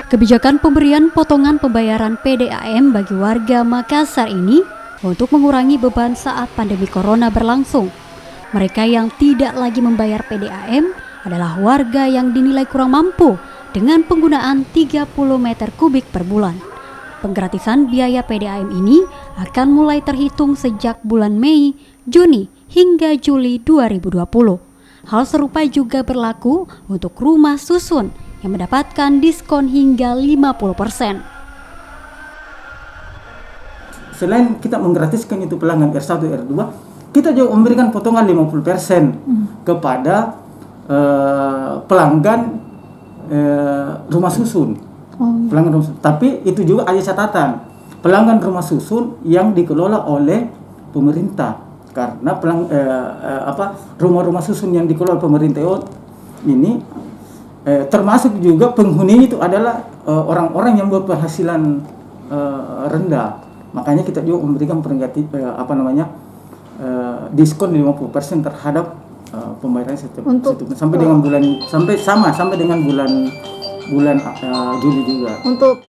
Kebijakan pemberian potongan pembayaran PDAM bagi warga Makassar ini untuk mengurangi beban saat pandemi corona berlangsung. Mereka yang tidak lagi membayar PDAM adalah warga yang dinilai kurang mampu dengan penggunaan 30 meter kubik per bulan. Penggratisan biaya PDAM ini akan mulai terhitung sejak bulan Mei, Juni, hingga Juli 2020. Hal serupa juga berlaku untuk rumah susun yang mendapatkan diskon hingga 50%. Selain kita menggratiskan itu pelanggan R1, R2, kita juga memberikan potongan 50% kepada pelanggan rumah susun. Pelanggan rumah susun. Tapi itu juga ada catatan, pelanggan rumah susun yang dikelola oleh pemerintah. Karena rumah-rumah susun yang dikelola pemerintah ini termasuk juga penghuni itu adalah orang-orang yang berpenghasilan rendah. Makanya kita juga memberikan diskon 50% terhadap pembayaran setiap sampai dengan bulan Juli juga. Untuk